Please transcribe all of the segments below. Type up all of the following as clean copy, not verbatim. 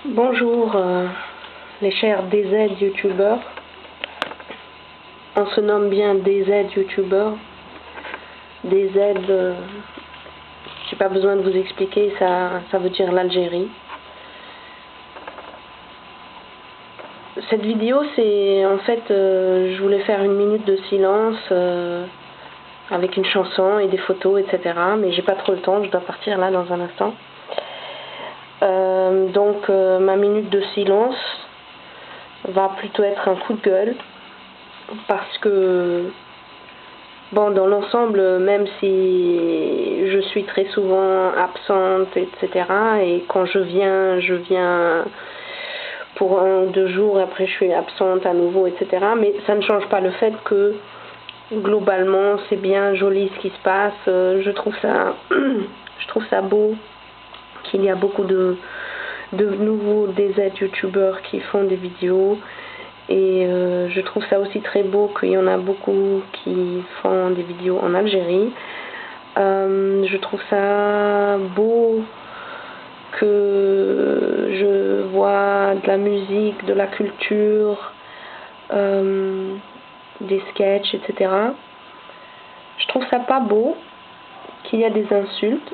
Bonjour les chers DZ youtubeurs. On se nomme bien DZ youtubeurs. DZ, j'ai pas besoin de vous expliquer, ça veut dire l'Algérie. Cette vidéo, c'est en fait, je voulais faire une minute de silence avec une chanson et des photos, etc. Mais j'ai pas trop le temps, je dois partir là dans un instant. Donc ma minute de silence va plutôt être un coup de gueule parce que bon, dans l'ensemble, même si je suis très souvent absente, etc. et quand je viens pour 1 ou 2 jours, après je suis absente à nouveau, etc. Mais ça ne change pas le fait que globalement c'est bien joli ce qui se passe. Je trouve ça beau qu'il y a beaucoup de nouveaux DZ youtubeurs qui font des vidéos, et je trouve ça aussi très beau qu'il y en a beaucoup qui font des vidéos en Algérie. Je trouve ça beau que je vois de la musique, de la culture, des sketchs, etc. Je trouve ça pas beau qu'il y a des insultes.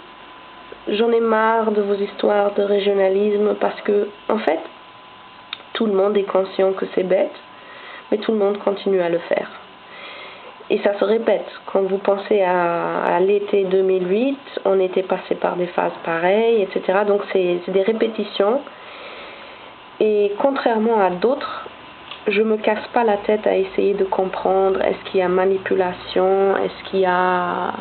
J'en ai marre de vos histoires de régionalisme parce que, en fait, tout le monde est conscient que c'est bête, mais tout le monde continue à le faire. Et ça se répète. Quand vous pensez à l'été 2008, on était passé par des phases pareilles, etc. Donc c'est des répétitions. Et contrairement à d'autres, je me casse pas la tête à essayer de comprendre, est-ce qu'il y a manipulation, est-ce qu'il y a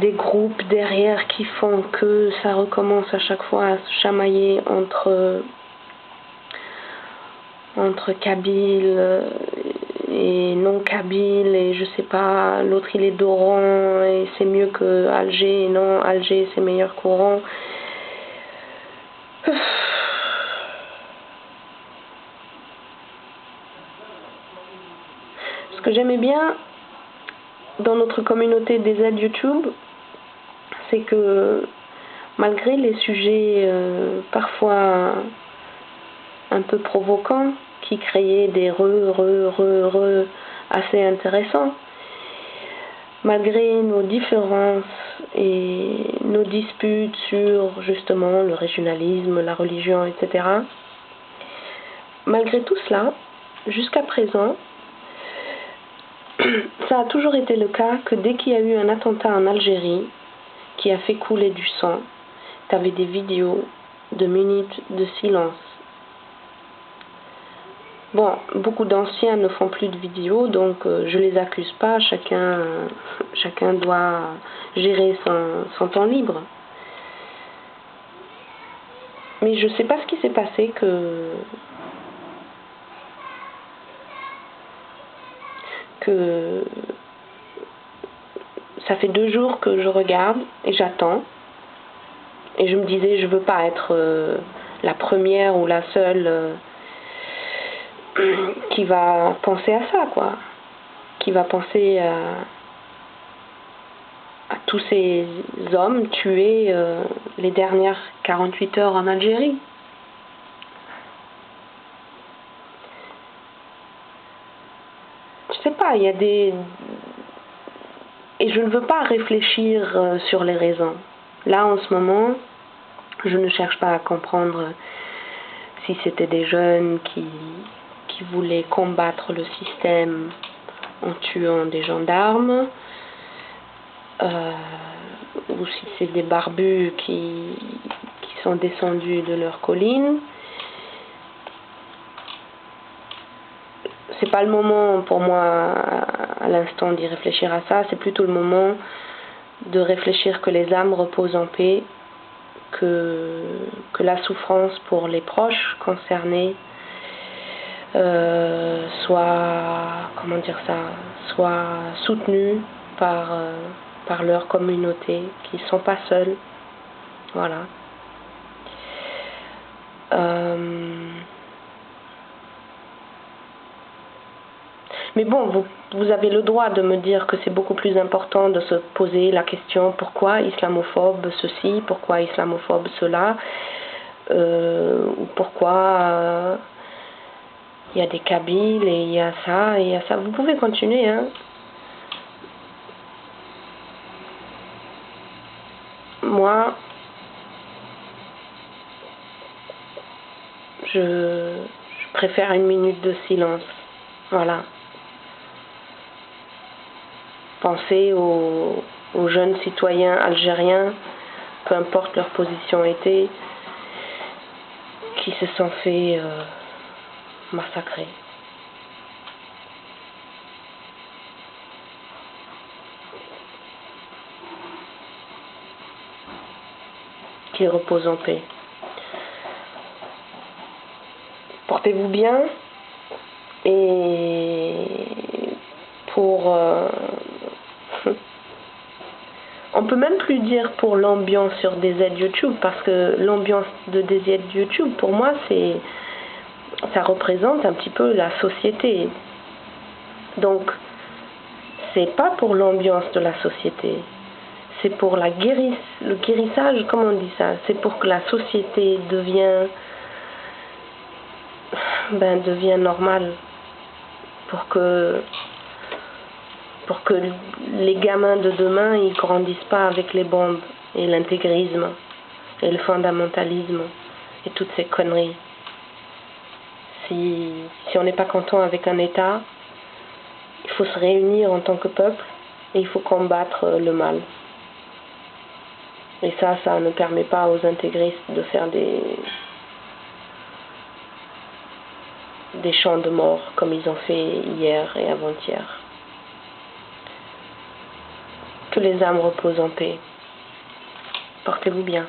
des groupes derrière qui font que ça recommence à chaque fois à se chamailler entre Kabyles et non Kabyle, et je sais pas, l'autre il est d'Oran et c'est mieux que Alger, et non, Alger c'est meilleur qu'Oran. Ce que j'aimais bien dans notre communauté des aides YouTube, c'est que malgré les sujets parfois un peu provocants, qui créaient des assez intéressants, malgré nos différences et nos disputes sur justement le régionalisme, la religion, etc. Malgré tout cela, jusqu'à présent, ça a toujours été le cas que dès qu'il y a eu un attentat en Algérie qui a fait couler du sang, tu avais des vidéos de minutes de silence. Bon, beaucoup d'anciens ne font plus de vidéos, donc je les accuse pas, chacun doit gérer son temps libre. Mais je sais pas ce qui s'est passé que ça fait 2 jours que je regarde et j'attends. Et je me disais, je veux pas être la première ou la seule qui va penser à ça, quoi. Qui va penser à tous ces hommes tués les dernières 48 heures en Algérie. Je sais pas, il y a des... Et je ne veux pas réfléchir sur les raisons. Là, en ce moment, je ne cherche pas à comprendre si c'était des jeunes qui voulaient combattre le système en tuant des gendarmes, ou si c'est des barbus qui sont descendus de leur colline. C'est pas le moment pour moi à l'instant d'y réfléchir à ça, c'est plutôt le moment de réfléchir que les âmes reposent en paix, que la souffrance pour les proches concernés soit soutenue par leur communauté, qu'ils ne sont pas seuls. Voilà. Mais bon, vous avez le droit de me dire que c'est beaucoup plus important de se poser la question pourquoi islamophobe ceci, pourquoi islamophobe cela. ou pourquoi il y a des Kabyles et il y a ça et il y a ça. Vous pouvez continuer, hein. Moi, je préfère une minute de silence. Voilà. Pensez aux jeunes citoyens algériens, peu importe leur position était, qui se sont fait massacrer. Qu'ils reposent en paix. Portez-vous bien et pour on peut même plus dire pour l'ambiance sur DZ YouTube, parce que l'ambiance de DZ YouTube, pour moi, ça représente un petit peu la société. Donc, c'est pas pour l'ambiance de la société, c'est pour le guérissage, comment on dit ça? C'est pour que la société devienne normale, pour que les gamins de demain ils grandissent pas avec les bombes et l'intégrisme et le fondamentalisme et toutes ces conneries. Si on n'est pas content avec un État, il faut se réunir en tant que peuple et il faut combattre le mal. Et ça ne permet pas aux intégristes de faire des chants de mort comme ils ont fait hier et avant-hier. Que les âmes reposent en paix. Portez-vous bien.